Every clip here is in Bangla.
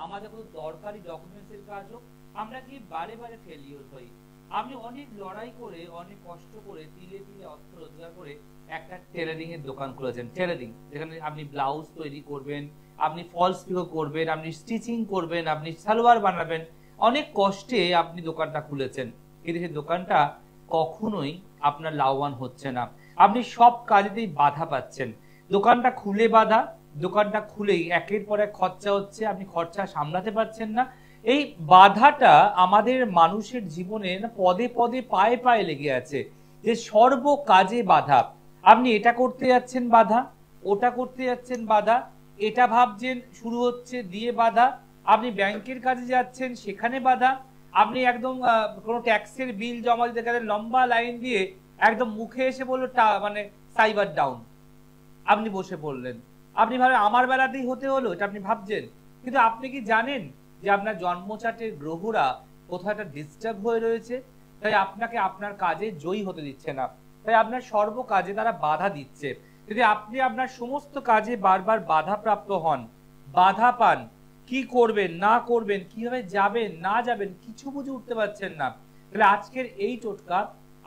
আমাদের কোনো দরকারি ডকুমেন্টসের কাজ হোক, আমরা কি বারে বারে ফেলিওর হই। আপনি অনেক লড়াই করে, অনেক কষ্ট করে, তিলে তিলে অর্থ রোজগার করে একটা টেলারিং এর দোকান খুলেছেন। টেলারিং, যেখানে আপনি ব্লাউজ তৈরি করবেন, আপনি ফলস পিকো করবেন, আপনি স্টিচিং করবেন, আপনি সালোয়ার বানাবেন, অনেক কষ্টে আপনি দোকানটা খুলেছেন। কিন্তু সেই দোকানটা কখনোই আপনার লাভবান হচ্ছে না। আপনি সব কাজেতেই বাধা পাচ্ছেন। দোকানটা খুলে বাধা, দোকানটা খুলেই একের পর এক খরচা হচ্ছে, আপনি খরচা সামলাতে পারছেন না। এই বাধাটা আমাদের মানুষের জীবনে না পদে পদে পায়ে পায়ে লেগে আছে, যে সর্ব কাজে বাধা। আপনি এটা করতে যাচ্ছেন বাধা, ওটা করতে যাচ্ছেন বাধা, এটা ভাবছেন শুরু হচ্ছে দিয়ে বাধা, আপনি ব্যাংকের কাজে যাচ্ছেন সেখানে বাধা, আপনি একদম কোনো ট্যাক্সের বিল জমা দিতে গেলে লম্বা লাইন দিয়ে একদম মুখে এসে বললো মানে সাইবার ডাউন, আপনি বসে পড়লেন। আপনি ভাবেন আমার বেলাতেই হতে হলো, এটা আপনি ভাবছেন। কিন্তু আপনি কি জানেন যে আপনার জন্মচাটের গ্রহরা কোথাও একটা ডিস্টার্ব হয়ে রয়েছে, তাই আপনাকে আপনার কাজে জয়ী হতে দিচ্ছে না, তাই আপনার সর্ব কাজে তারা বাধা দিচ্ছে। যদি আপনি আপনার সমস্ত কাজে বারবার বাধা প্রাপ্ত হন, বাধা পান, কি করবেন না করবেন, কিভাবে যাবেন না যাবেন, কিছু বুঝে উঠতে পারছেন না, তাহলে আজকের এই টোটকা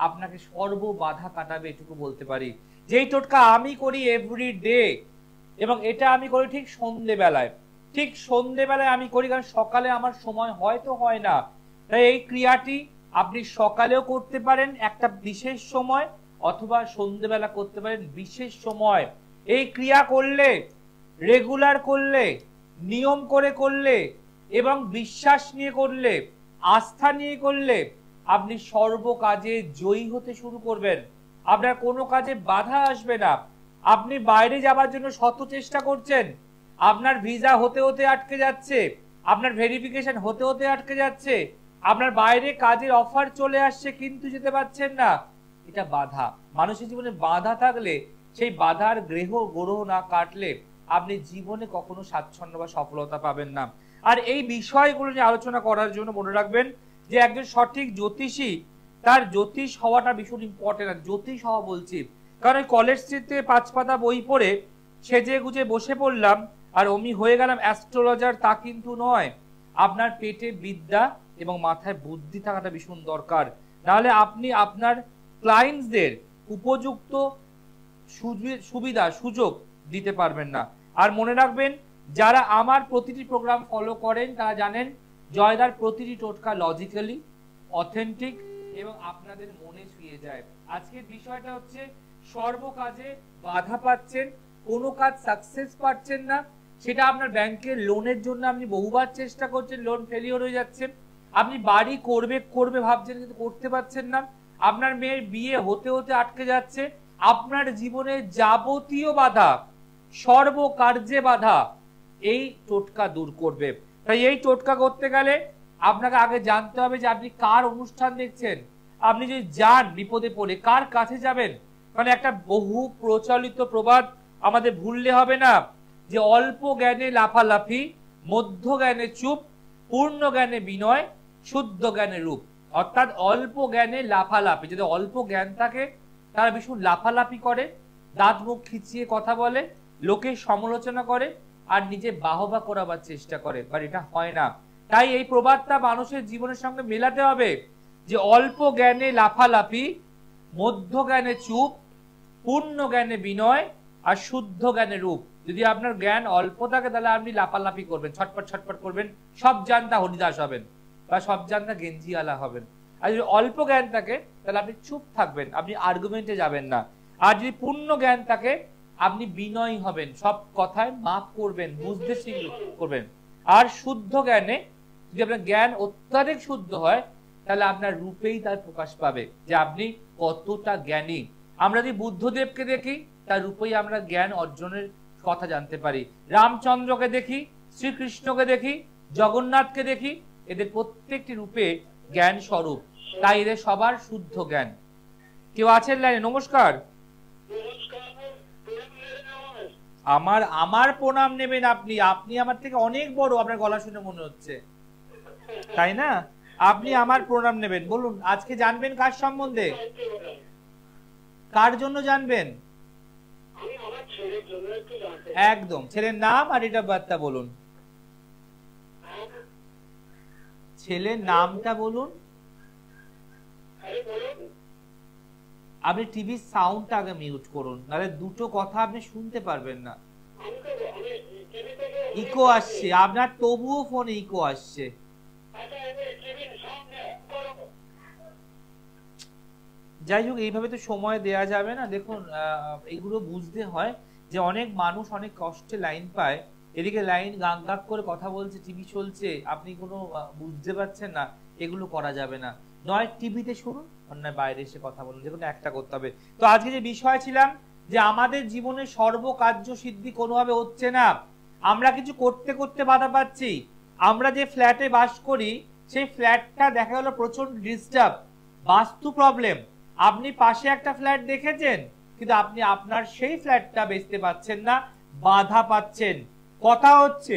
আপনাকে সর্ব বাধা কাটাবে, এটুকু বলতে পারি। যেই টোটকা আমি করি এভরি ডে, এবং এটা আমি করি ঠিক সন্ধ্যেবেলায়। ঠিক সন্ধ্যেবেলায় আমি করি, কারণ সকালে আমার সময় হয়তো হয় না। তাই এই ক্রিয়াটি আপনি সকালেও করতে পারেন একটা বিশেষ সময়, অথবা সন্ধ্যেবেলা করতে পারেন বিশেষ সময়। এই ক্রিয়া করলে, রেগুলার করলে, নিয়ম করে করলে এবং বিশ্বাস নিয়ে করলে, আস্থা নিয়ে করলে আপনি সর্ব কাজে জয়ী হতে শুরু করবেন। আপনার কোনো কাজে বাধা আসবে না। আপনি বাইরে যাবার জন্য শত চেষ্টা করছেন, আপনার ভিসা হতে হতে আটকে যাচ্ছে, আপনার ভেরিফিকেশন হতে হতে আটকে যাচ্ছে, আপনার বাইরে কাজের অফার চলে আসছে কিন্তু যেতে পারছেন না, এটা বাধা। মানুষের জীবনে বাধা থাকলে, সেই বাধার গ্রহ না কাটলে আপনি জীবনে কখনো স্বাচ্ছন্দ্য বা সফলতা পাবেন না। আর এই বিষয়গুলো নিয়ে আলোচনা করার জন্য মনে রাখবেন যে একজন সঠিক জ্যোতিষী, তার জ্যোতিষ হওয়াটা ভীষণ ইম্পর্টেন্ট। জ্যোতিষ হওয়া বলছি কারণ কলেজ স্ট্রিটে 5 পাতা বই পড়ে সেজে গুজে বসে পড়লাম আর অমনি হয়ে গেলাম অ্যাস্ট্রোলজার, তা কিন্তু নয়। আপনার পেটে বিদ্যা এবং মাথায় বুদ্ধি থাকাটা ভীষণ দরকার, নাহলে আপনি আপনার ক্লায়েন্টসদের উপযুক্ত সুবিধা সুযোগ দিতে পারবেন না। আর মনে রাখবেন, যারা আমার প্রতিটি প্রোগ্রাম ফলো করেন তারা জানেন জয়দার প্রতিটি টোটকা লজিক্যালি অথেন্টিক এবং আপনাদের মনে ছুঁয়ে যায়। আজকের বিষয়টা হচ্ছে সর্বকাজে বাধা পাচ্ছেন, কোনো কাজ সাকসেস পাচ্ছেন না, সেটা আপনার ব্যাংকের লোনের জন্য আপনি বহুবার চেষ্টা করছেন, লোন ফেলিওর হয়ে যাচ্ছে, আপনি বাড়ি করবে ভাবছেন কিন্তু করতে পারছেন না, আপনার মেয়ের বিয়ে হতে হতে আটকে যাচ্ছে, আপনার জীবনে যাবতীয় বাধা, সর্বকার্যে বাধা এই টোটকা দূর করবে। তাই এই টোটকা করতে গেলে আপনাকে আগে জানতে হবে যে আপনি কার অনুষ্ঠান দেখছেন। আপনি যদি যান বিপদে পড়ে, কার কাছে যাবেন? মানে একটা বহু প্রচলিত প্রবাদ আমাদের ভুললে হবে না, যে অল্প জ্ঞানে লাফালাফি, মধ্য জ্ঞানে চুপ, পূর্ণ জ্ঞানে বিনয়, শুদ্ধ জ্ঞানে রূপ। অর্থাৎ অল্প জ্ঞানে লাফালাফি, যদি অল্প জ্ঞান থাকে তারা ভীষণ লাফালাফি করে, দাঁত মুখ খিচিয়ে কথা বলে, লোকের সমালোচনা করে আর নিজে বাহবা করাবার চেষ্টা করে, বাট এটা হয় না। তাই এই প্রবাদটা মানুষের জীবনের সঙ্গে মেলাতে হবে, যে অল্প জ্ঞানে লাফালাফি, মধ্য জ্ঞানে চুপ, পূর্ণ জ্ঞানে বিনয় আর শুদ্ধ জ্ঞানে রূপ। যদি আপনার জ্ঞান অল্প থাকে তাহলে আপনি লাফালাফি করবেন, ছটপট ছটপট করবেন, সব জানতা হরিদাস হবেন বা সব জানতা গেঞ্জিওয়ালা হবেন। আর যদি অল্প জ্ঞান থাকে তাহলে আপনি চুপ থাকবেন, আপনি আর্গুমেন্টে যাবেন না। আর যদি পূর্ণ জ্ঞান থাকে আপনি বিনয়ী হবেন, সব কথায় মাফ করবেন, বুঝতে করবেন। আর শুদ্ধ জ্ঞানে যদি আপনার জ্ঞান অত্যাধিক শুদ্ধ হয় তাহলে আপনার রূপেই তার প্রকাশ পাবে যে আপনি কতটা জ্ঞানী। আমরা যদি বুদ্ধদেবকে দেখি তার রূপেই আমরা জ্ঞান অর্জনের কথা জানতে পারি, রামচন্দ্রকে দেখি, শ্রীকৃষ্ণকে দেখি, জগন্নাথকে দেখি, এদের প্রত্যেকটি রূপে জ্ঞান স্বরূপ, তাই এদের সবার শুদ্ধ জ্ঞান। কেউ আছেন লাইনে? নমস্কার। আমার প্রণাম নেবেন আপনি? আপনি আমার থেকে অনেক বড়, আপনার গলা শুনে মনে হচ্ছে, তাই না? আপনি আমার প্রণাম নেবেন। বলুন আজকে জানবেন কার সম্বন্ধে, কার জন্য জানবেন? একদম ছেলের নাম আর এটা বার্তা বলুন। ছেলের নামটা বলুন। আপনি টিভির সাউন্ডটা আগে মিউট করুন, নাহলে দুটো কথা আপনি শুনতে পারবেন না। ইকো আসছে আপনার, তবুও ফোনে ইকো আসছে। যাই হোক, এইভাবে তো সময় দেয়া যাবে না। দেখুন, এগুলো বুঝতে হয় যে অনেক মানুষ অনেক কষ্টে লাইন পায়, এদিকে লাইন গাক গাক করে কথা বলছে, টিভি চলছে, আপনি কোনো বুঝতে পারছেন না। এগুলো করা যাবে না। নয় টিভিতে শুনুন, নয় বাইরে এসে কথা বলুন, যেকোনো একটা করতে হবে। তো আজকে যে বিষয় ছিলাম যে আমাদের জীবনে সর্বকার্য সিদ্ধি কোনোভাবে হচ্ছে না, আমরা কিছু করতে করতে বাধা পাচ্ছি। আমরা যে ফ্ল্যাটে বাস করি সেই ফ্ল্যাটটা দেখা গেল প্রচন্ড ডিস্টার্ব, বাস্তু প্রবলেম। আপনি পাশে একটা ফ্ল্যাট দেখেছেন, কিন্তু আপনি আপনার সেই ফ্ল্যাটটা বেচতে পাচ্ছেন না, বাধা পাচ্ছেন। কথা হচ্ছে,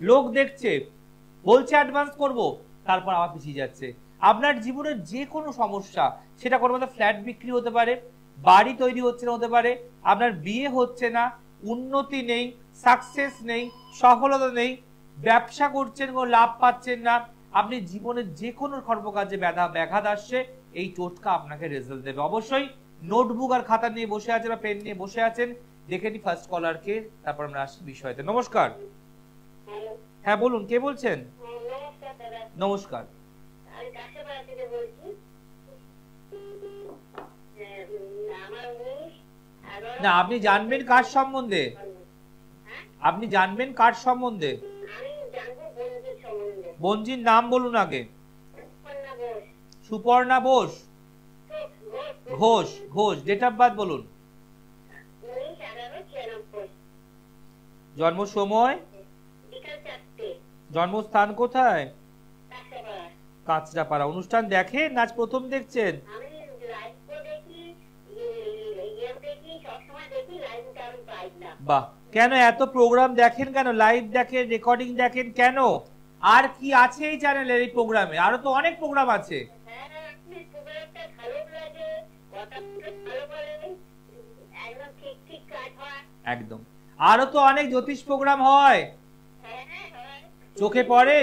লোক দেখছে, বলছে অ্যাডভান্স করব, তারপর আবার পিছিয়ে যাচ্ছে। আপনার জীবনের যে কোনো সমস্যা, সেটা কোনো মতো ফ্ল্যাট বিক্রি হতে পারে, বাড়ি তৈরি হচ্ছে না হতে পারে, আপনার বিয়ে হচ্ছে না, উন্নতি নেই, সাকসেস নেই, সফলতা নেই, ব্যবসা করছেন কোনো লাভ পাচ্ছেন না, আপনি জীবনের যে কোনো কর্মকাজে ব্যাঘাত আসছে, এই টোটকা আপনাকে রেজাল্ট দেবে। অবশ্যই নোটবুক আর খাতা নিয়ে বসে আছেন বা পেন নিয়ে বসে আছেন, দেখে নি ফার্স্ট কলারকে, তারপর আমরা আসি বিষয়তে। নমস্কার। হ্যাঁ বলুন, কে বলছেন? নমস্কার। না, আপনি জানবেন কার সম্বন্ধে? আপনি জানবেন কার সম্বন্ধে? বঞ্জির নাম বলুন আগে। Suparna Bose Ghosh. Ghosh, date of birth বলুন। জন্ম সময়, জন্মস্থান কোথায়? কাঁচরাপাড়া। অনুষ্ঠান দেখেন, আজ প্রথম দেখছেন? বাহ, কেন এত প্রোগ্রাম দেখেন কেন? লাইভ দেখেন, রেকর্ডিং দেখেন কেন? আর কি আছে এই চ্যানেলের, এই প্রোগ্রামে? আরো তো অনেক প্রোগ্রাম আছে। একদম, আরো তো অনেক জ্যোতিষ প্রোগ্রাম হয়, চোখে পড়ে।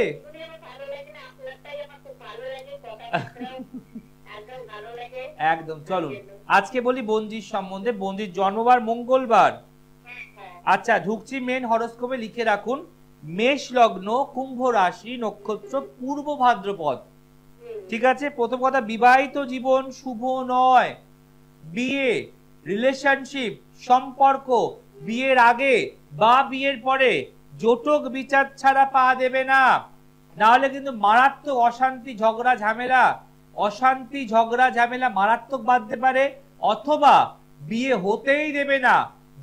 একদম, চলুন আজকে বলি বঞ্জির সম্বন্ধে। বঞ্জির জন্মবার মঙ্গলবার। আচ্ছা, ঢুকছি মেন হরোস্কোপে, লিখে রাখুন মেষ লগ্ন, কুম্ভ রাশি, নক্ষত্র পূর্ব ভাদ্রপদ। ঠিক আছে? প্রথম কথা, বিবাহিত জীবন শুভ নয়। বিয়ে, রিলেশনশিপ, সম্পর্ক, বিয়ের আগে বা বিয়ের পরে জটক বিচার ছাড়া পা দেবে না, না হলে কিন্তু মারাত্মক অশান্তি, ঝগড়া ঝামেলা, মারাত্মক বাঁধতে পারে, অথবা বিয়ে হতেই দেবে না,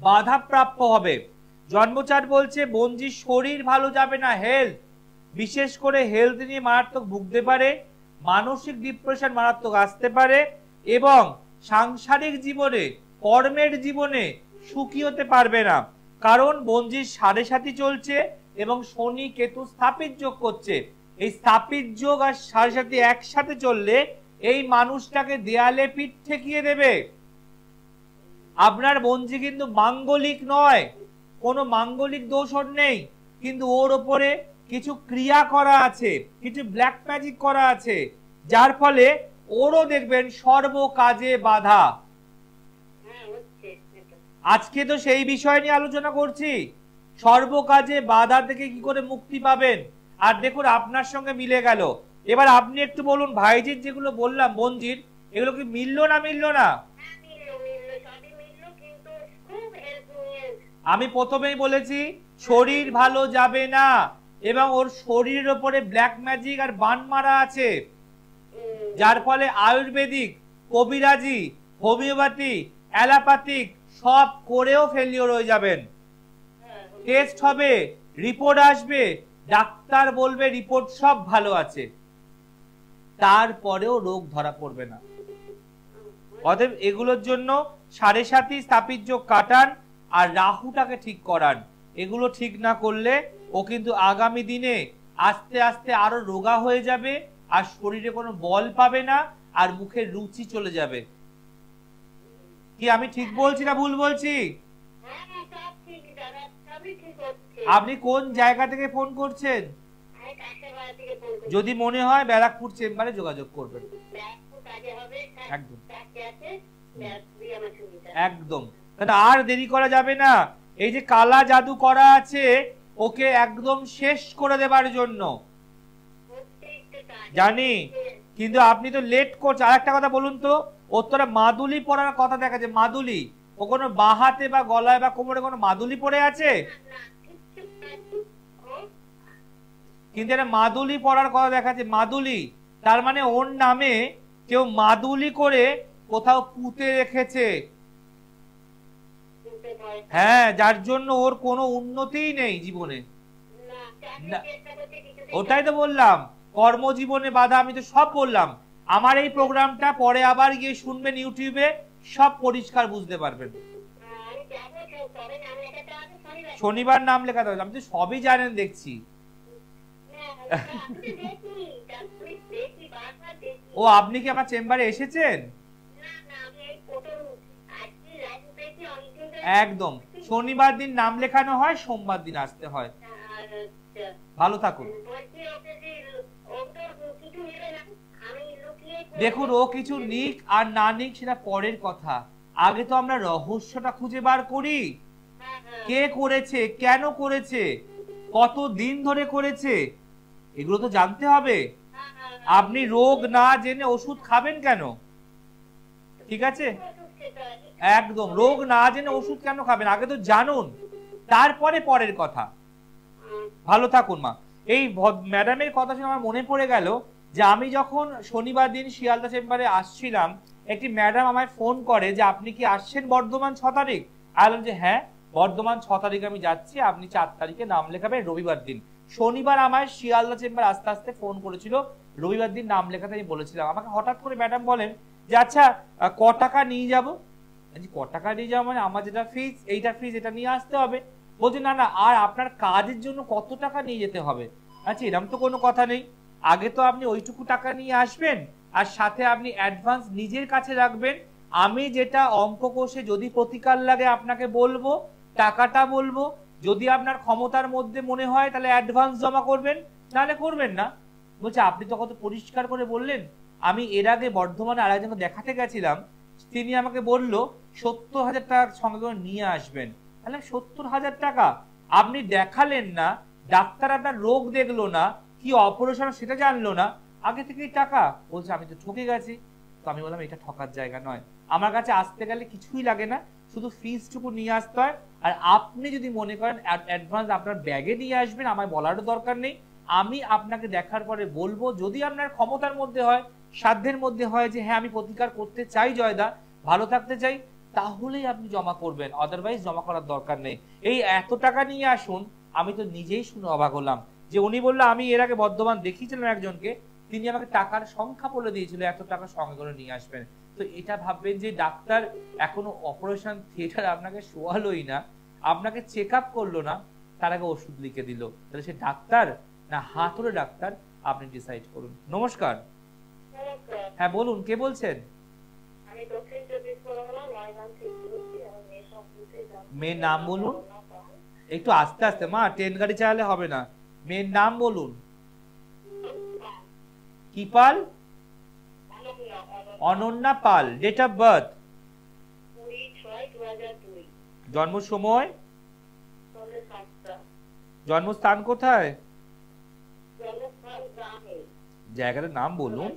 বাধা প্রাপ্য হবে। জন্মচার বলছে বঞ্জির শরীর ভালো যাবে না, হেলথ, বিশেষ করে হেলথ নিয়ে মারাত্মক ভুগতে পারে, মানসিক ডিপ্রেশন মারাত্মক আসতে পারে, এবং সাংসারিক জীবনে, কর্মের জীবনে সুখী হতে পারবে না। কারণ বঞ্জির 7.5 চলছে এবং শনি কেতু স্থাপিত যোগ করছে। এই স্থাপিত যোগ আর 7.5 একসাথে চললে এই মানুষটাকে দেয়ালে পিঠ ঠেকিয়ে দেবে। আপনার বঞ্জি কিন্তু মাঙ্গলিক নয়, কোনো মাঙ্গলিক দোষ ওর নেই, কিন্তু ওর ওপরে কিছু ক্রিয়া করা আছে, কিছু ব্ল্যাক ম্যাজিক করা আছে, যার ফলে ওরও দেখবেন সর্বকাজে বাধা। আজকে তো সেই বিষয় নিয়ে আলোচনা করছি, সর্বকাজে বাধা থেকে কি করে মুক্তি পাবেন। আর দেখুন, আপনার সঙ্গে মিলে গেল। এবার আপনি একটু বলুন, ভাইজির যেগুলো বললাম বঞ্জির, এগুলো কি মিললো না মিললো না? আমি প্রথমেই বলেছি শরীর ভালো যাবে না, এবং ওর শরীরের উপরে ব্ল্যাক ম্যাজিক আর বান মারা আছে, যার ফলে আয়ুর্বেদিক, কবিরাজি, হোমিওপ্যাথি, অ্যালোপ্যাথিক সব করেও ফেলিওর হয়ে যাবেন। টেস্ট হবে, রিপোর্ট আসবে, ডাক্তার বলবে রিপোর্ট সব ভালো আছে, তারপরেও রোগ ধরা পড়বে না। অতএব এগুলোর জন্য 7.5 স্থাপিত যোগ কাটান আর রাহুটাকে ঠিক করান। এগুলো ঠিক না করলে ও কিন্তু আগামী দিনে আস্তে আস্তে আরো রোগা হয়ে যাবে, আর শরীরে কোনো বল পাবে না, আর মুখের রুচি চলে যাবে। কি আমি ঠিক বলছি না ভুল বলছি? আপনি কোন জায়গা থেকে ফোন করছেন? যদি মনে হয় ব্যারাকপুর চেম্বারে যোগাযোগ করবেন। একদম একদম, আর দেরি করা যাবে না। এই যে কালা জাদু করা আছে ওকে একদম শেষ করে দেবার জন্য, জানি, কিন্তু আপনি তো লেট করছেন। আর একটা কথা বলুন তো, ওর তোরা মাদুলি পরার কথা দেখা যায়, মাদুলি, ও কোনো বাহাতে বা গলায় বা কোমরে কোনো মাদুলি পরে আছে? কিন্তু এটা মাদুলি পরার কথা দেখা যাচ্ছে, মাদুলি, তার মানে ওর নামে কেউ মাদুলি করে কোথাও পুঁতে রেখেছে। হ্যাঁ, যার জন্য ওর কোনো উন্নতিই নেই জীবনে। ওটাই তো বললাম, কর্মজীবনে বাধা, আমি তো সব বললাম। আমার এই প্রোগ্রামটা পরে আবার গিয়ে শুনবেন ইউটিউবে, সব পরিষ্কার বুঝতে পারবেন। শনিবার নাম লেখা থাকবে, আপনি তো সবই জানেন দেখছি। ও, আপনি কি আমার চেম্বারে এসেছেন? একদম, শনিবার দিন নাম লেখানো হয়, সোমবার দিন আসতে হয়। ভালো থাকুন। দেখুন, ও কিছু নিক আর না নিক সেটা পরের কথা, আগে তো আমরা রহস্যটা খুঁজে বার করি। কে করেছে, কেন করেছে, কত দিন ধরে করেছে, এগুলো তো জানতে হবে। আপনি রোগ না জেনে ওষুধ খাবেন কেন? ঠিক আছে, একদম, রোগ না জেনে ওষুধ কেন খাবেন, আগে তো জানুন, তারপরে পরের কথা। ভালো থাকুন মা। এই ম্যাডামের কথা শুনে আমার মনে পড়ে গেল যে আমি যখন শনিবার দিন শিয়ালদা চেম্বারে আসছিলাম, একটি ম্যাডাম আমায় ফোন করে যে আপনি কি আসছেন বর্ধমান 6 তারিখ? বললাম যে হ্যাঁ, বর্ধমান 6 তারিখ আমি যাচ্ছি, আপনি 4 তারিখে নাম লেখাবেন রবিবার দিন। শনিবার আমায় শিয়ালদা চেম্বার আস্তে আস্তে ফোন করেছিল, রবিবার দিন নাম লেখাতে আমি বলেছিলাম। আমাকে হঠাৎ করে ম্যাডাম বলেন যে আচ্ছা ক টাকা নিয়ে যাবো? ক টাকা নিয়ে যাবো মানে আমার যেটা ফিজ, এইটা ফিজ, এটা নিয়ে আসতে হবে। বলছে না না, আর আপনার কাজের জন্য কত টাকা নিয়ে যেতে হবে? আচ্ছা, এরকম তো কোনো কথা নেই, আগে তো আপনি ওইটুকু টাকা নিয়ে আসবেন, আর সাথে আপনি অ্যাডভান্স নিজের কাছে রাখবেন। আমি যেটা অঙ্ক কষে যদি প্রতিকার লাগে আপনাকে বলবো, টাকাটা বলবো, যদি আপনার ক্ষমতার মধ্যে মনে হয় তাহলে অ্যাডভান্স জমা করবেন, নাহলে করবেন না। বলছে আপনি তো কত পরিষ্কার করে বললেন। আমি এর আগে বর্ধমানে আরেকজনকে দেখাতে গেছিলাম, তিনি আমাকে বলল 70,000 টাকা সঙ্গে করে নিয়ে আসবেন। তাহলে 70,000 টাকা আপনি দেখালেন না, ডাক্তার আপনার রোগ দেখলো না, কি অপারেশন সেটা জানলো না, আগে থেকেই টাকা। বলছে আমি তো ঠকে গেছি। তো আমি বললাম এটা ঠকার জায়গা নয়, আমার কাছে আসতে গেলে কিছুই লাগে না, শুধু ফিজটুকু নিয়ে আসতে হয়। আর আপনি যদি মনে করেন অ্যাডভান্স আপনার ব্যাগে নিয়ে আসবেন, আমার বলারও দরকার নেই, আমি আপনাকে দেখার পরে বলবো, যদি আপনার ক্ষমতার মধ্যে হয়, সাধ্যের মধ্যে হয় যে হ্যাঁ আমি প্রতিকার করতে চাই জয়দা, ভালো থাকতে চাই, তাহলেই আপনি জমা করবেন, আদারওয়াইজ জমা করার দরকার নেই। এই এত টাকা নিয়ে আসুন, আমি তো নিজেই শুনে অবাক হলাম যে উনি বললো আমি এর আগে বর্ধমান দেখিয়েছিলাম একজনকে, তিনি আমাকে টাকার সংখ্যা বলে দিয়েছিল, এত টাকা সঙ্গে করে নিয়ে আসবেন। তো এটা ভাববেন যে ডাক্তার এখনো অপারেশন থিয়েটার আপনাকে শোয়ালোই না, আপনাকে চেক আপ করলো না, তার আগে ওষুধ লিখে দিল, তাহলে সে ডাক্তার না হাতুড়ে ডাক্তার, আপনি ডিসাইড করুন। নমস্কার। হ্যাঁ বলুন, কে বলছেন? মেয়ের নাম বলুন, একটু আস্তে আস্তে মা, ট্রেন গাড়ি চালালে হবে না। মেয়ের নাম বলুন। কি Pal? Ananya Pal. Date of birth? জন্ম সময়? জন্মস্থান কোথায়? জায়গাটার নাম বলুন।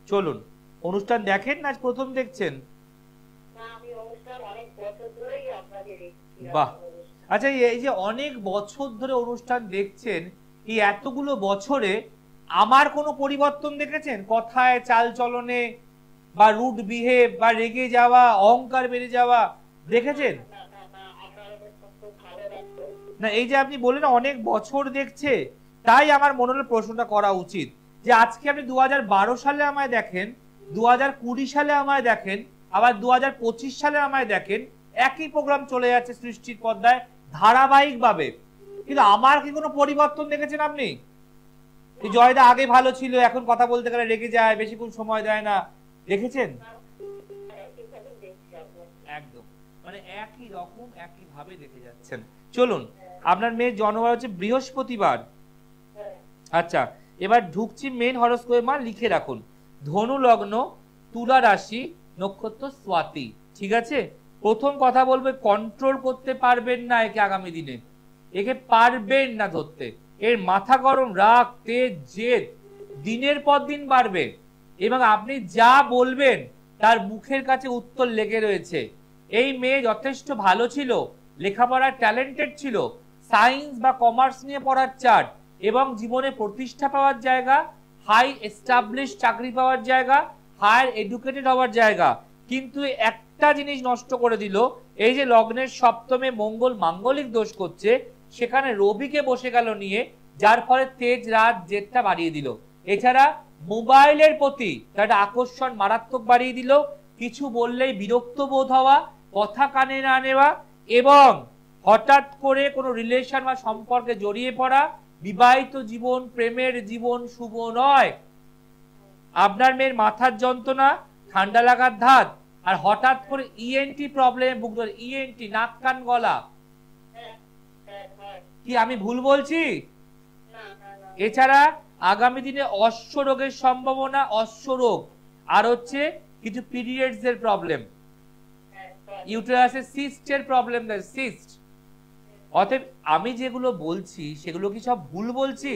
চলুন, অনুষ্ঠান দেখেন না প্রথম দেখছেন? বাহ, আচ্ছা, এই যে অনেক বছর ধরে অনুষ্ঠান দেখছেন, এই এতগুলো বছরে আমার কোনো পরিবর্তন দেখেছেন কথায়, চাল চলনে, বা রুড বিহেভ, বা রেগে যাওয়া, অহংকার বেড়ে যাওয়া দেখেছেন? না, এই যে আপনি বললেন অনেক বছর দেখছে, তাই আমার মনে হলো প্রশ্নটা করা উচিত যে আজকে আপনি 2012 সালে আমায় দেখেন, 2020 সালে আমায় দেখেন, আবার 2025 সালে আমায় দেখেন, একই প্রোগ্রাম চলে যাচ্ছে সৃষ্টির পর্দায় ধারাবাহিক ভাবে, কিন্তু আমার কি কোনো পরিবর্তন দেখেছেন আপনি? জয়দা আগে ভালো ছিল, এখন কথা বলতে গেলে রেগে যায়, বেশিক্ষণ সময় দেয় না, দেখেছেন? একদম, মানে একই রকম একই ভাবে দেখে যাচ্ছেন। চলুন, আপনার মেয়ের জন্মবার হচ্ছে বৃহস্পতিবার। আচ্ছা, এবার ঢুকছি মেন হরোস্কোপে। মা লিখে রাখুন, ধনু লগ্ন, তুলা রাশি, নক্ষত্র স্বাতি। ঠিক আছে, প্রথম কথা বলবে কন্ট্রোল করতে পারবেন না একে আগামী দিনে, একে পারবেন না ধরতে। এর মাথা গরম, রাগ, তেজ, জেদ দিনের পর দিন বাড়বে এবং আপনি যা বলবেন তার মুখের কাছে উত্তর লেগে রয়েছে। এই মেয়ে যথেষ্ট ভালো ছিল, লেখাপড়ার ট্যালেন্টেড ছিল, সায়েন্স বা কমার্স নিয়ে পড়ার চার্ট এবং জীবনে প্রতিষ্ঠা পাওয়ার জায়গা, হাই এস্টাবলিশ চাকরি পাওয়ার জায়গা, হায়ার এডুকেটেড হওয়ার জায়গা। কিন্তু একটা জিনিস নষ্ট করে দিল, এই যে লগ্নের সপ্তমে মঙ্গল মাঙ্গলিক দোষ করছে, সেখানে রবিকে বসে গেল নিয়ে, যার ফলে তেজ রাত জেদটা বাড়িয়ে দিল। এছাড়া মোবাইলের প্রতি তার আকর্ষণ মারাত্মক বাড়িয়ে দিল, কিছু বললেই বিরক্ত বোধ হওয়া, কথা কানে না নেওয়া এবং হঠাৎ করে কোনো রিলেশন বা সম্পর্কে জড়িয়ে পড়া। বিবাহিত জীবন, প্রেমের জীবন শুভ নয়। আপনার মেয়ের মাথার যন্ত্রণা, ঠান্ডা লাগার ধাত আর হঠাৎ করে ইএনটি প্রবলেম ভুগল। ইএনটি নাক কান গলা, কি আমি ভুল বলছি? এছাড়া আগামী দিনে অশ্ব রোগের সম্ভাবনা, অশ্ব রোগ আর হচ্ছে কিছু পিরিয়ডস এর প্রবলেম, ইউটেরাসের সিস্টের প্রবলেম, সিস্ট। অতএব আমি যেগুলো বলছি সেগুলো কি সব ভুল বলছি?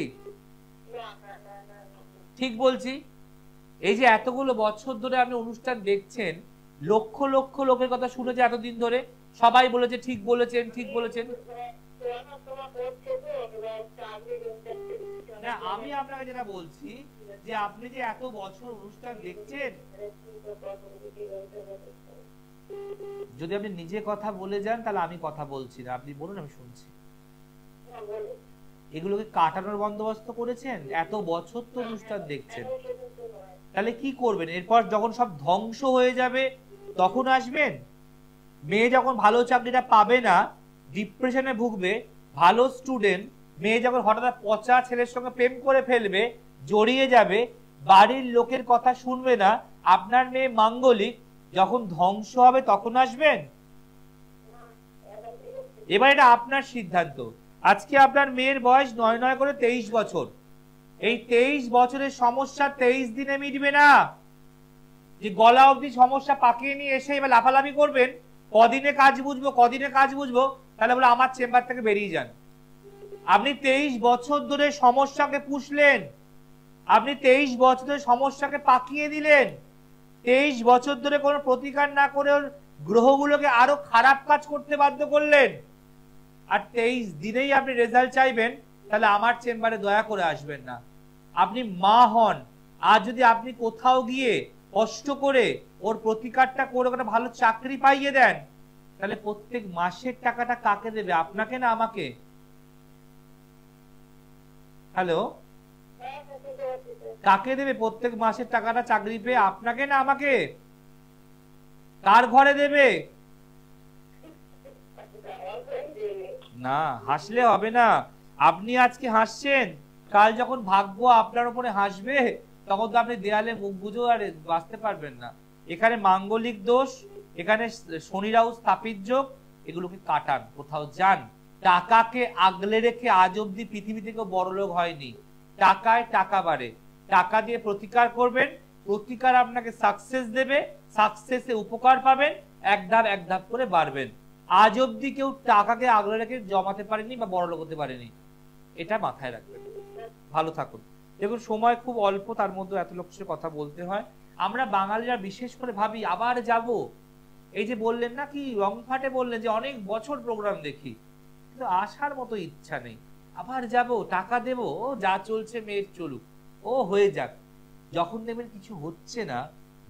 ঠিক বলছি। এই যে এতগুলো বছর ধরে আপনি অনুষ্ঠান দেখছেন, লক্ষ লক্ষ লোকের কথা শুনেছে এতদিন ধরে, সবাই বলেছে ঠিক বলেছেন, ঠিক বলেছেন। আমি আপনাকে যেটা বলছি যে আপনি যে এত বছর অনুষ্ঠান দেখছেন, যদি আপনি নিজে কথা বলে যান তাহলে আমি কথা বলছি না, আপনি বলুন আমি শুনছি। এগুলোকে কাটানোর বন্দোবস্ত করেছেন? এত বছর তো অনুষ্ঠান দেখছেন, তাহলে কি করবেন? এরপর যখন সব ধ্বংস হয়ে যাবে তখন আসবেন? মেয়ে যখন ভালো চাকরিটা পাবে না, ডিপ্রেশনে ভুগবে, ভালো স্টুডেন্ট মেয়ে যখন হঠাৎ পচা ছেলের সঙ্গে প্রেম করে ফেলবে, জড়িয়ে যাবে, বাড়ির লোকের কথা শুনবে না, আপনার মেয়ে মাঙ্গলিক, যখন ধ্বংস হবে তখন আসবেন? এবার এটা আপনার সিদ্ধান্ত। আজকে আপনার মেয়ের বয়স 9 করে 23 বছর। এই 23 বছরের সমস্যা 23 দিনে মিটবে না। যে গলা অবধি সমস্যা পাকিয়ে নিয়ে এসে এবার লাফালাফি করবেন, কদিনে কাজ বুঝবো, কদিনে কাজ বুঝবো, তাহলে বলে আমার চেম্বার থেকে বেরিয়ে যান। আপনি 23 বছর ধরে সমস্যাকে পুষলেন, আপনি 23 বছর ধরে সমস্যাকে পাকিয়ে দিলেন, 23 বছর ধরে কোনো প্রতিকার না করে গ্রহগুলোকে আরো খারাপ কাজ করতে বাধ্য করলেন, আর 23 দিনেই আপনি রেজাল্ট চাইবেন, তাহলে আমার চেম্বারে দয়া করে আসবেন না। আপনি মা হন, আর যদি আপনি কোথাও গিয়ে কষ্ট করে ওর প্রতিকারটা করে ওখানে ভালো চাকরি পাইয়ে দেন, তাহলে প্রত্যেক মাসের টাকাটা কাকে দেবে? আপনাকে না আমাকে? হ্যালো, কাকে দেবে প্রত্যেক মাসের টাকাটা চাকরি পেয়ে? আপনাকে না আমাকে? কার ঘরে দেবে? না, হাসলে হবে না। আপনি আজকে হাসছেন, কাল যখন ভাগ্য আপনার উপরে হাসবে তখন তো আপনি দেয়ালে মুখ বুঝো আর বাঁচতে পারবেন না। এখানে মাঙ্গলিক দোষ, এখানে শনি রাহু স্থাপিত যোগ, এগুলোকে কাটান, কোথাও যান। টাকাকে আগলে রেখে আজ অব্দি পৃথিবী থেকে বড়লোক হয়নি। টাকায় টাকা বাড়ে, টাকা দিয়ে প্রতিকার করবেন, প্রতিকার আপনাকে সাকসেস দেবে, সাকসেসে উপকার পাবেন, এক ধাপ করে বাড়বেন। আজ অব্দি কেউ টাকাকে আগলে রেখে জমাতে পারেনি বা বড়লোক হতে পারেনি, এটা মাথায় রাখবেন। ভালো থাকুন। দেখুন সময় খুব অল্প, তার মধ্যে এত লোকের কথা বলতে হয়। আমরা বাঙালিরা বিশেষ করে ভাবি আবার যাব। এই যে বললেন না, কি রং ফাটে বললেন যে অনেক বছর প্রোগ্রাম দেখি, কিন্তু আসার মতো ইচ্ছা নেই। আবার যাব, টাকা দেব, ও যা চলছে মেয়ের চলুক, ও হয়ে যাক। যখন দেখবেন কিছু হচ্ছে না,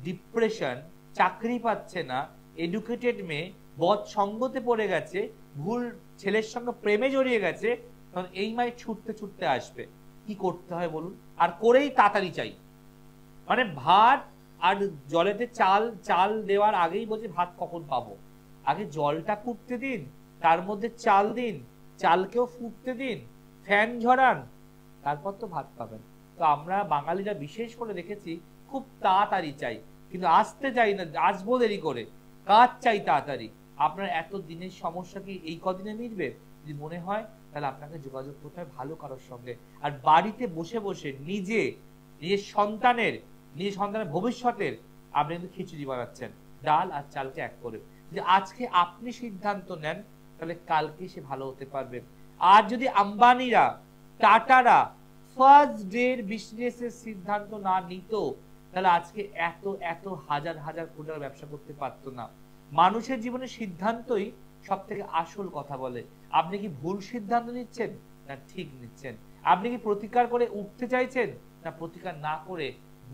ডিপ্রেশন, চাকরি পাচ্ছে না, এডুকেটেড মেয়ে বদ সঙ্গতে পড়ে গেছে, ভুল ছেলের সঙ্গে প্রেমে জড়িয়ে গেছে, তখন এই মায়ের ছুটতে ছুটতে আসবে। কি করতে হয় বলুন? আর করেই তাড়াতাড়ি চাই। মানে ভাত আর জলেতে চাল দেওয়ার আগেই বলছে ভাত কখন পাবো। আগে জলটা ফুটতে দিন, তার মধ্যে চাল দিন, চালকেও ফুটতে দিন, ফ্যান ঝরান, তারপর তো ভাত পাবেন। তো আমরা বাঙালিরা বিশেষ করে দেখেছি খুব তাড়াতাড়ি চাই, কিন্তু আসতে চাই না, আসবো দেরি করে। কাজ চাই তাড়াতাড়ি। আপনার এত দিনের সমস্যা কি এই কদিনে মিটবে? যদি মনে হয় তাহলে আপনাকে যোগাযোগ করতে হবে ভালো কারোর সঙ্গে। আর বাড়িতে বসে বসে নিজের সন্তানের ভবিষ্যতের আপনি কিন্তু খিচুড়ি বানাচ্ছেন, ডাল আর চালকে এক করে। যদি আজকে আপনি সিদ্ধান্ত নেন তাহলে কালকে সে ভালো হতে পারবে। আর যদি আম্বানিরা, টাটারা ফার্স্ট ডে বিজনেসের সিদ্ধান্ত না নিত, তাহলে আজকে এত এত হাজার হাজার কোটি টাকার ব্যবসা করতে পারতো না। মানুষের জীবনে সিদ্ধান্তই সব থেকে আসল কথা বলে। আপনি কি ভুল সিদ্ধান্ত নিচ্ছেন না ঠিক নিচ্ছেন? আপনি কি প্রতিকার করে উঠতে চাইছেন না প্রতিকার না করে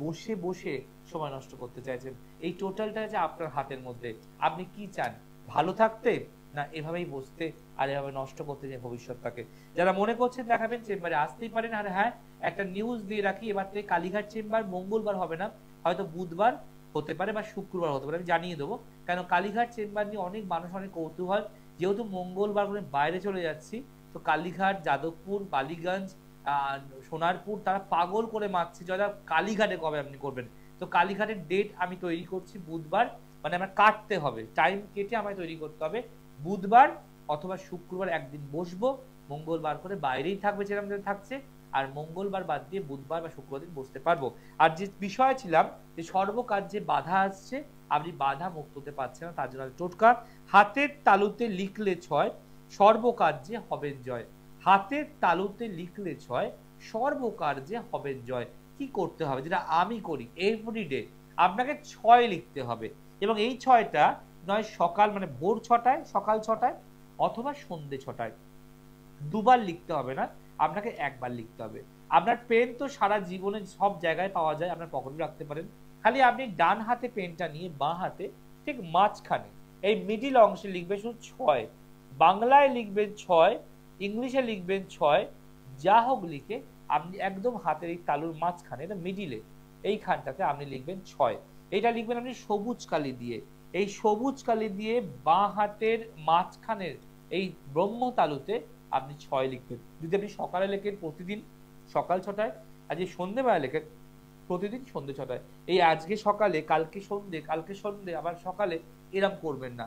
বসে বসে সময় নষ্ট করতে চাইছেন? এই টোটালটা আছে আপনার হাতের মধ্যে। আপনি কি চান, ভালো থাকতে না এভাবেই বসতে আর এভাবে নষ্ট করতে চাই ভবিষ্যৎটাকে? যারা মনে করছেন দেখাবেন চেম্বারে আসতেই পারেন। আর হ্যাঁ, একটা নিউজ দিয়ে রাখি, এবার থেকে কালীঘাট চেম্বার মঙ্গলবার হবে না, হয়তো বুধবার হতে পারে বা শুক্রবার হতে পারে, আমি জানিয়ে দেবো। কেন কালীঘাট চেম্বার নিয়ে অনেক মানুষ অনেক কৌতূহল। যেহেতু মঙ্গলবার করে বাইরে চলে যাচ্ছি, তো কালীঘাট, যাদবপুর, বালিগঞ্জ, সোনারপুর তারা পাগল করে মারছে যারা কালীঘাটে কবে আপনি করবেন। তো কালীঘাটের ডেট আমি তৈরি করছি বুধবার, মানে আমার কাটতে হবে, টাইম কেটে আমায় তৈরি করতে হবে। বুধবার অথবা শুক্রবার একদিন বসবো, মঙ্গলবার করে বাইরেই থাকবে যেরকম থাকছে, আর মঙ্গলবার বাদ দিয়ে বুধবার বা শুক্রবার দিন বসতে পারবো। আর যে বিষয় ছিলাম যে সর্বকার্যে বাধা আসছে, আপনি বাধা মুক্ত হতে পারছেন না, তার জন্য টোটকা। হাতের তালুতে লিখলে 6, সর্বকার্যে হবেন জয়। হাতের তালুতে লিখলে 6, সর্বকার্যে হবেন জয়। কি করতে হবে, যেটা আমি করি এভরিডে, আপনাকে 6 লিখতে হবে। এবং এই 6টা নয় সকাল মানে ভোর 6টায়, সকাল 6টায় অথবা সন্ধ্যে 6টায়, দুবার লিখতে হবে না, আপনাকে একবার লিখতে হবে। আপনার পেন তো সারা জীবনে সব জায়গায় পাওয়া যায়, আপনার পকেটে রাখতে পারেন। খালি আপনি ডান হাতে পেনটা নিয়ে বাঁ হাতে ঠিক মাঝখানে এই মিডিল অংশে লিখবেন শুধু 6। বাংলায় লিখবেন 6, ইংলিশে লিখবেন 6, যা হোক লিখে আপনি একদম হাতের এই তালুর মাঝখানে, এটা মিডিলে এইখানটাতে আপনি লিখবেন 6। এটা লিখবেন আপনি সবুজ কালি দিয়ে। এই সবুজ কালি দিয়ে বাঁ হাতের মাঝখানের এই ব্রহ্ম তালুতে আপনি 6 লিখবেন। যদি আপনি সকালে লেখেন প্রতিদিন সকাল 6টায়, আর যে সন্ধ্যেবেলা লেখেন প্রতিদিন সন্ধ্যে 6টায়, এই আজকে সকালে, কালকে সন্ধ্যে আবার সকালে, এরকম করবেন না।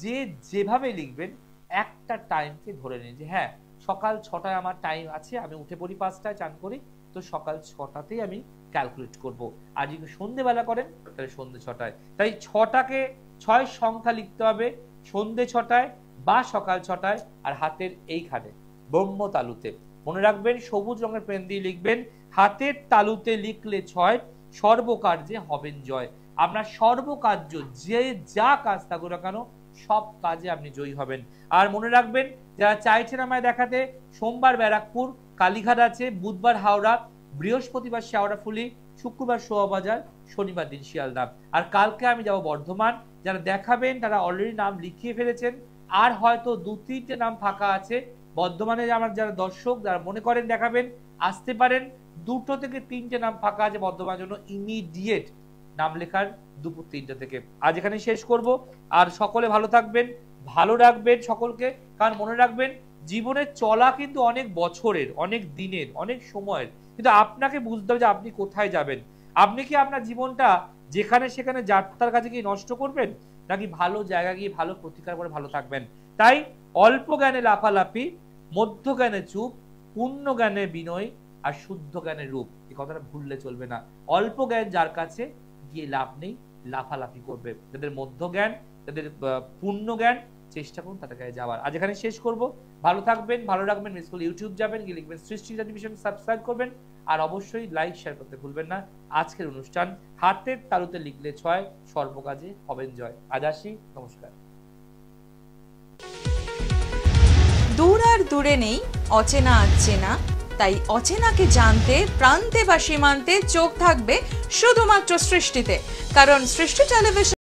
যে যেভাবে লিখবেন একটা টাইমকে ধরে নিন যে হ্যাঁ সকাল 6টায় আমার টাইম আছে, আমি উঠে পড়ি 5টায়, চান করি, তো সকাল 6টাতেই আমি ক্যালকুলেট করব। আর যদি সন্ধ্যেবেলা করেন তাহলে সন্ধ্যে 6টায়। তাই 6টাকে 6 সংখ্যা লিখতে হবে সন্ধ্যে 6টায় বা সকাল 6টায়, আর হাতের এইখানে ব্রহ্ম তালুতে। মনে রাখবেন সবুজ রঙের পেন দিয়ে লিখবেন, হাতের তালুতে লিখলে 6, সর্বকার্যে হবেন জয়। আপনার সর্বকার্য যে যা কাজ থাকুক না কেন সব কাজে আপনি জয়ী হবেন। আর মনে রাখবেন যারা চাইছেন আমায় দেখাতে, সোমবার ব্যারাকপুর, কালীঘাট আছে, বুধবার হাওড়া, বৃহস্পতিবার শেওড়াফুলি, শুক্রবার শোভাবাজার, শনিবার দিন শিয়ালদা। আর কালকে আমি যাব বর্ধমান। যারা দেখাবেন তারা অলরেডি নাম লিখিয়ে ফেলেছেন, আর হয়তো 2-3টে নাম ফাঁকা আছে। বর্ধমানে আমার যারা দর্শক যারা মনে করেন দেখাবেন আসতে পারেন, 2 থেকে 3টে নাম ফাঁকা আছে বর্ধমানের জন্য, ইমিডিয়েট নাম লেখার দুপুর 3টা থেকে। আজ এখানে শেষ করব। আর সকলে ভালো থাকবেন, ভালো রাখবেন সকলকে। কারণ মনে রাখবেন জীবনের চলা কিন্তু অনেক বছরের, অনেক দিনের, অনেক সময়ের, কিন্তু আপনাকে বুঝতে হবে যে আপনি কোথায় যাবেন। আপনি কি আপনার জীবনটা যেখানে সেখানে যাত্রার কাছে গিয়ে নষ্ট করবেন, নাকি ভালো জায়গা গিয়ে ভালো প্রতিকার করে ভালো থাকবেন? তাই অল্প জ্ঞানে লাফালাফি, মধ্য জ্ঞানে চুপ, পূর্ণ জ্ঞানে বিনয়, আর শুদ্ধ জ্ঞানের রূপ। এই কথাটা ভুললে চলবে না। অল্প জ্ঞান যার কাছে গিয়ে লাভ নেই, লাফালাফি করবে। যাদের মধ্য জ্ঞান, যাদের পূর্ণ জ্ঞান, চেষ্টা করুন তাদের কাছে যাওয়ার। আজ এখানে শেষ করব। ভালো থাকবেন, ভালো রাখবেন। মিসকল ইউটিউব যাবেন, গিয়ে লিখবেন সৃষ্টি টেলিভিশন, সাবস্ক্রাইব করবেন, আর অবশ্যই লাইক শেয়ার করতে ভুলবেন না। আজকের অনুষ্ঠান হাতের তালুতে লিখলে 6, সর্বকাজে হবেন জয়। আজ আসি, নমস্কার। দূর আর দূরে নেই অচেনা আচেনা, তাই অচেনাকে জানতে প্রান্তে বা সীমান্তে চোখ থাকবে শুধুমাত্র সৃষ্টিতে। কারণ সৃষ্টি টেলিভিশন